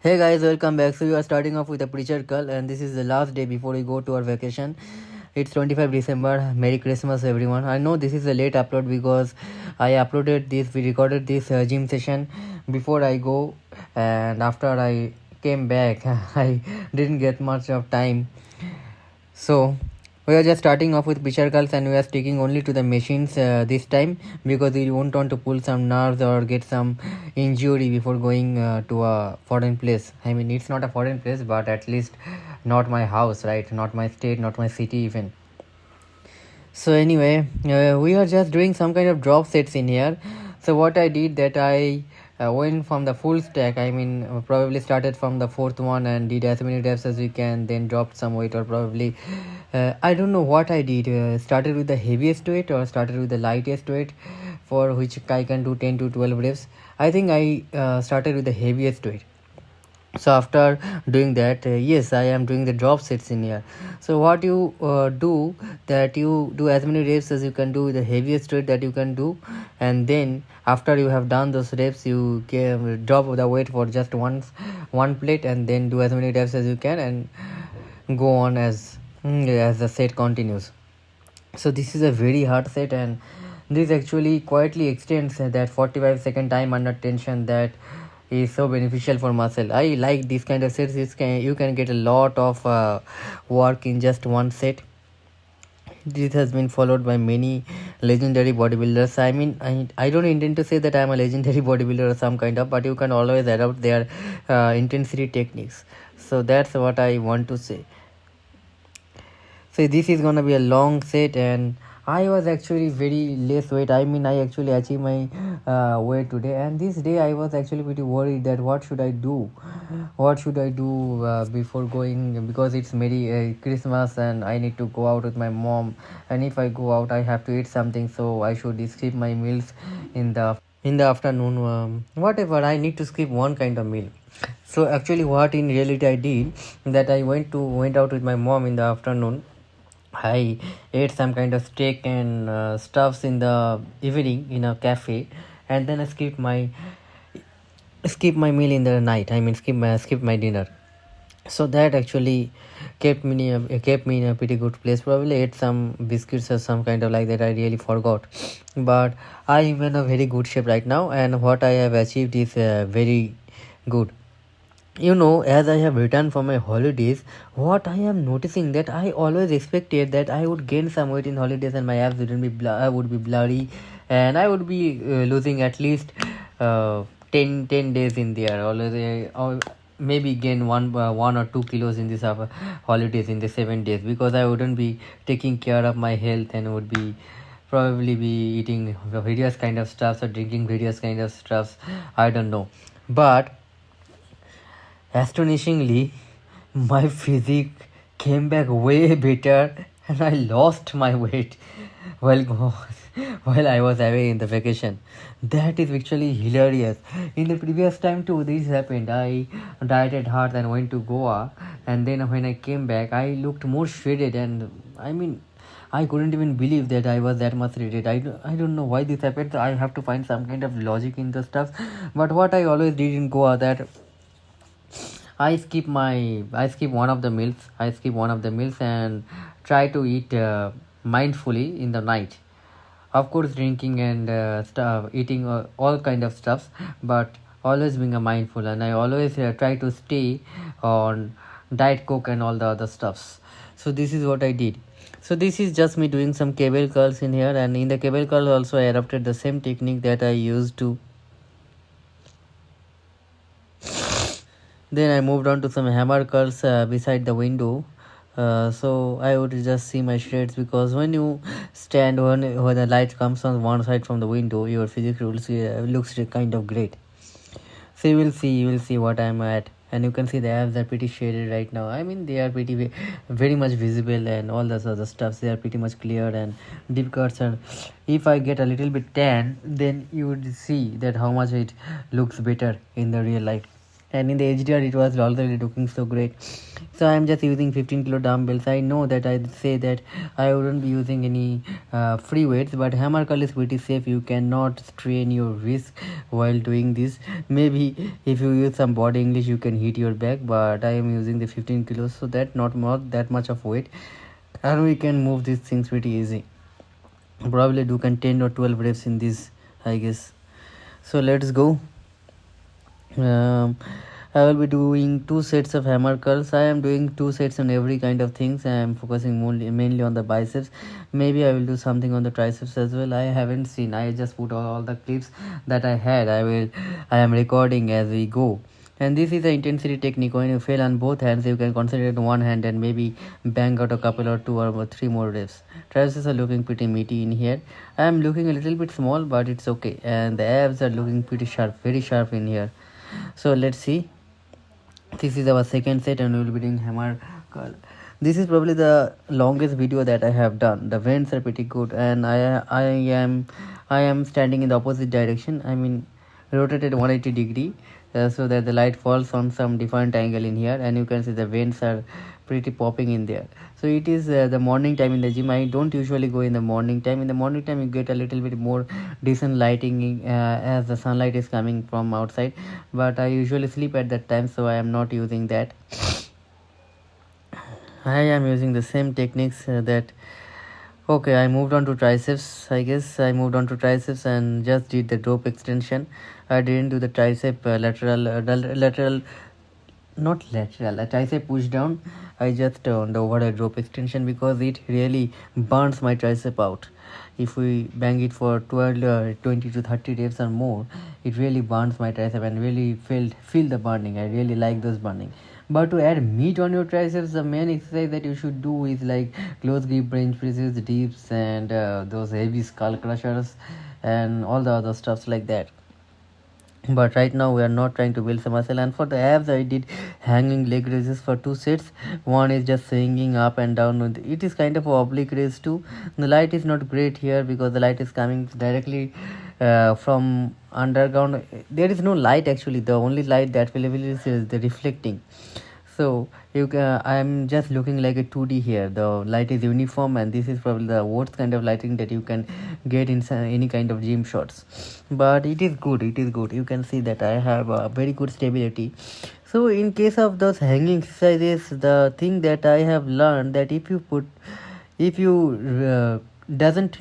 Hey guys, welcome back. So we are starting off with a preacher call, and this is the last day before we go to our vacation. It's 25 December. Merry Christmas, everyone. I know this is a late upload because I uploaded this. We recorded this gym session before I go, and after I came back, I didn't get much of time. So we are just starting off with pitcher curls, and we are sticking only to the machines this time because we won't want to pull some nerves or get some injury before going to a foreign place. I mean, it's not a foreign place, but at least not my house, right? Not my state, not my city even. So anyway, we are just doing some kind of drop sets in here. So what I did that I went from the full stack. I mean, probably started from the fourth one and did as many reps as we can, then dropped some weight, or probably I don't know what I did. Started with the heaviest weight or started with the lightest weight, for which I can do 10 to 12 reps. I think I started with the heaviest weight. So after doing that, yes, I am doing the drop sets in here. So what you do, that you do as many reps as you can do with the heaviest weight that you can do, and then after you have done those reps, you can drop the weight for just one plate, and then do as many reps as you can, and go on as the set continues. So this is a very hard set, and this actually quietly extends that 45-second time under tension that is so beneficial for muscle. I like this kind of sets. You can get a lot of work in just one set. This has been followed by many legendary bodybuilders. I mean, I don't intend to say that I'm a legendary bodybuilder or some kind of, but you can always adopt their intensity techniques. So that's what I want to say. So this is gonna be a long set, and I was actually very less weight. I mean, I actually achieved my weight today, and this day I was actually pretty worried that what should I do, before going, because it's Merry Christmas and I need to go out with my mom, and if I go out I have to eat something, so I should skip my meals in the afternoon. Whatever, I need to skip one kind of meal. So actually what in reality I did, that I went out with my mom in the afternoon. I ate some kind of steak and stuffs in the evening in a cafe, and then I skip my meal in the night. I mean, skip my dinner. So that actually kept me in a pretty good place. Probably ate some biscuits or some kind of like that. I really forgot, but I am in a very good shape right now, and what I have achieved is very good. As I have returned from my holidays, what I am noticing, that I always expected that I would gain some weight in holidays and my abs would be blurry, and I would be losing at least 10 days in there, or maybe gain 1 or 2 kilos in this holidays in the 7 days, because I wouldn't be taking care of my health and would be probably be eating various kind of stuffs or drinking various kind of stuffs. I don't know, but astonishingly, my physique came back way better, and I lost my weight while while I was away in the vacation. That is actually hilarious. In the previous time too, this happened. I dieted hard and went to Goa, and then when I came back, I looked more shredded, and I mean, I couldn't even believe that I was that much shredded. I don't know why this happened. I have to find some kind of logic in the stuff. But what I always did in Goa, that I skip one of the meals. I skip one of the meals and try to eat mindfully in the night. Of course, drinking and eating all kind of stuffs, but always being a mindful. And I always try to stay on diet coke and all the other stuffs. So this is what I did. So this is just me doing some cable curls in here, and in the cable curl also I adopted the same technique that I used to. Then I moved on to some hammer curls beside the window. So I would just see my shreds, because when you stand when the light comes on one side from the window, your physics looks kind of great. So you will see what I'm at, and you can see the abs are pretty shaded right now. I mean, they are very much visible, and all those other stuffs, they are pretty much clear, and deep cuts. And if I get a little bit tan, then you would see that how much it looks better in the real life, and in the HDR it was already looking so great. So I am just using 15 kilo dumbbells. I know that I say that I wouldn't be using any free weights, but hammer curl is pretty safe. You cannot strain your wrist while doing this. Maybe if you use some body English you can hit your back, but I am using the 15 kilos, so that not that much of weight, and we can move these things pretty easy. Probably do can 10 or 12 reps in this, I guess. So let's go. I will be doing 2 sets of hammer curls. I am doing 2 sets on every kind of things. I am focusing mainly on the biceps. Maybe I will do something on the triceps as well. I haven't seen. I just put all the clips that I had. I am recording as we go. And this is the intensity technique. When you fail on both hands, you can concentrate on one hand and maybe bang out a couple or 2 or 3 more reps. Triceps are looking pretty meaty in here. I am looking a little bit small, but it's okay. And the abs are looking pretty sharp, very sharp in here. So let's see. This is our second set and we will be doing hammer curl. This is probably the longest video that I have done. The vents are pretty good, and I am standing in the opposite direction. I mean rotated 180 degree, so that the light falls on some different angle in here, and you can see the vents are pretty popping in there. So it is the morning time in the gym. I don't usually go in the morning time. In the morning time you get a little bit more decent lighting as the sunlight is coming from outside, but I usually sleep at that time, so I am not using that. I am using the same techniques that okay. I moved on to triceps. I guess I moved on to triceps and just did the rope extension. I didn't do the tricep lateral, not lateral, a tricep push down. I just on the overhead rope extension because it really burns my tricep out. If we bang it for 20 to 30 reps or more, it really burns my tricep and really feel the burning. I really like those burning. But to add meat on your triceps, the main exercise that you should do is like close grip bench presses, dips, and those heavy skull crushers, and all the other stuffs like that. But right now we are not trying to build some muscle. And for the abs I did hanging leg raises for 2 sets. One is just swinging up and down. It is kind of a oblique raise too. The light is not great here because the light is coming directly from underground. There is no light actually. The only light that available is the reflecting. So you can, I am just looking like a 2D here. The light is uniform, and this is probably the worst kind of lighting that you can get in any kind of gym shots. But it is good. It is good. You can see that I have a very good stability. So in case of those hanging exercises, the thing that I have learned that if you doesn't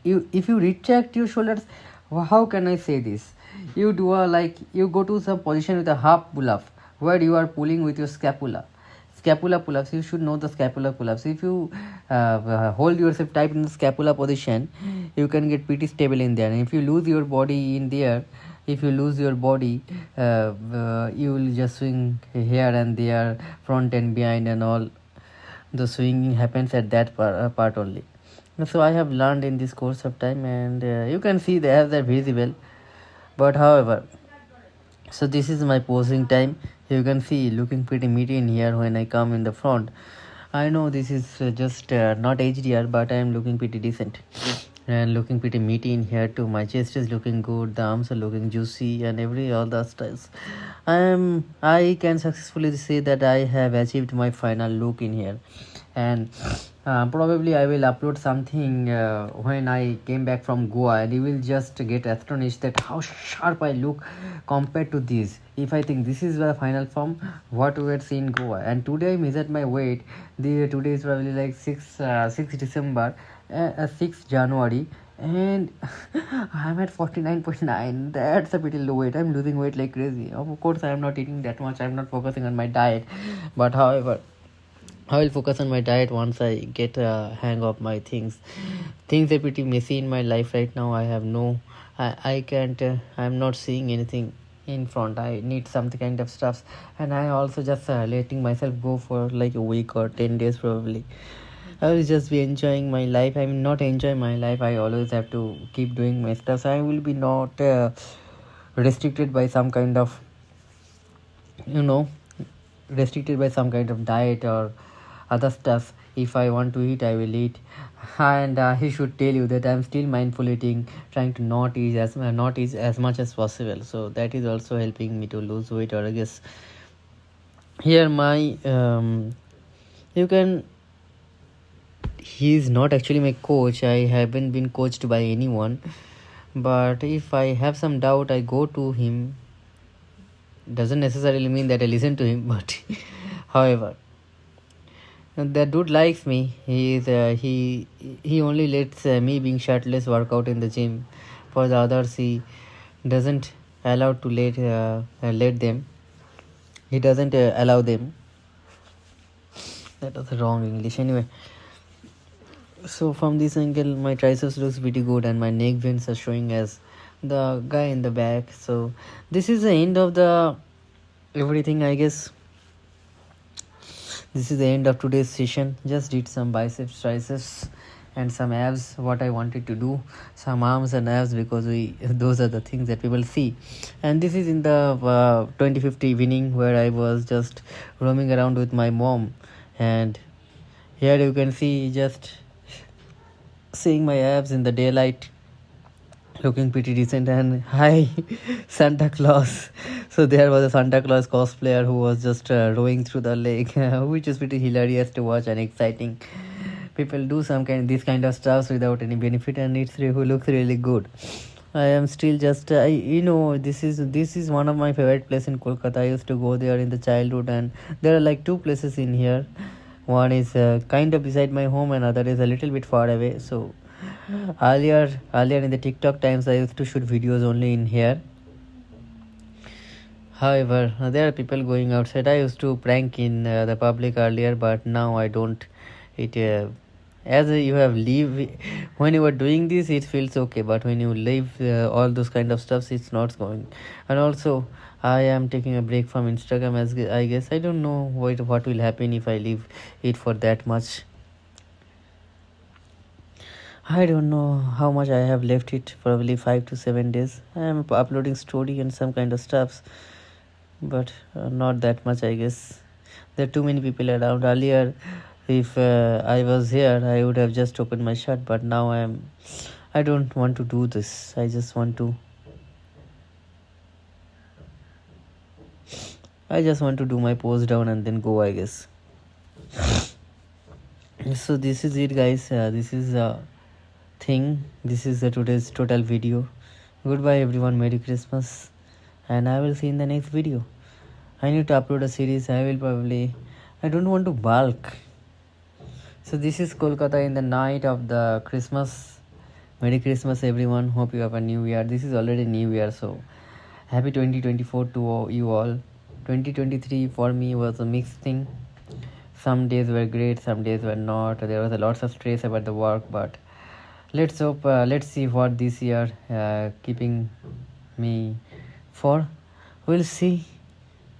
if you retract your shoulders, how can I say this? You do a like you go to some position with a half pull up where you are pulling with your scapula pull-ups. You should know the scapula pull-ups. If you hold yourself tight in the scapula position, you can get pretty stable in there. And if you lose your body in there, you will just swing here and there, front and behind, and all the swinging happens at that part only. So I have learned in this course of time, and you can see the abs are visible. But however, so this is my posing time. You can see looking pretty meaty in here when I come in the front. I know this is just not HDR, but I am looking pretty decent and looking pretty meaty in here too. My chest is looking good, the arms are looking juicy, and all the styles. I can successfully say that I have achieved my final look in here, and probably I will upload something when I came back from Goa, and you will just get astonished that how sharp I look compared to this. If I think this is the final form, what we had seen in Goa. And today I measured my weight. Today is probably like 6 December, 6 January, and I'm at 49.9. That's a pretty low weight. I'm losing weight like crazy. Of course I am not eating that much. I'm not focusing on my diet, but however, I will focus on my diet once I get a hang of my things. Things are pretty messy in my life right now. I can't, I'm not seeing anything in front. I need some kind of stuffs, and I also just letting myself go for like a week or 10 days probably. I will just be enjoying my life. I'm not enjoying my life. I always have to keep doing my stuff. So I will be not restricted by some kind of, restricted by some kind of diet or other stuff. If I want to eat, I will eat. And I should tell you that I'm still mindful eating, trying to not eat as much as possible. So that is also helping me to lose weight, or I guess here my you can he's not actually my coach. I haven't been coached by anyone, but if I have some doubt I go to him. Doesn't necessarily mean that I listen to him, but however, that dude likes me. He only lets me being shirtless work out in the gym. For the others, he doesn't allow to let them. He doesn't allow them. That was wrong English. Anyway, so from this angle, my triceps looks pretty good, and my neck veins are showing as the guy in the back. So this is the end of the everything, I guess. This is the end of today's session. Just did some biceps, triceps, and some abs. What I wanted to do, some arms and abs, because those are the things that we will see. And this is in the 2050 evening where I was just roaming around with my mom, and here you can see just seeing my abs in the daylight, looking pretty decent. And hi Santa Claus. So there was a Santa Claus cosplayer who was just rowing through the lake, which is pretty hilarious to watch and exciting. People do this kind of stuff without any benefit, and who looks really good. I am still just this is one of my favorite places in Kolkata. I used to go there in the childhood, and there are like two places in here. One is kind of beside my home, and other is a little bit far away. So earlier in the TikTok times, I used to shoot videos only in here. However, there are people going outside. I used to prank in the public earlier, but now I don't. It as you have leave when you are doing this, it feels okay, but when you leave all those kind of stuffs, it's not going. And also, I am taking a break from Instagram, as I guess. I don't know what will happen if I leave it for that much. I don't know how much I have left it. Probably 5 to 7 days. I am uploading story and some kind of stuffs, but not that much, I guess. There are too many people around. Earlier, if I was here, I would have just opened my shirt, but now I don't want to do this. I just want to do my pose down and then go, I guess. So this is it, guys. This is thing. This is today's total video. Goodbye everyone, Merry Christmas, and I will see you in the next video. I need to upload a series. I don't want to bulk. So this is Kolkata in the night of the Christmas. Merry Christmas everyone. Hope you have a new year. This is already new year, so happy 2024 to you all. 2023 for me was a mixed thing. Some days were great, some days were not. There was a lots of stress about the work, but let's see what this year keeping me for. We'll see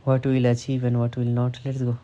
what we'll achieve and what will not. Let's go.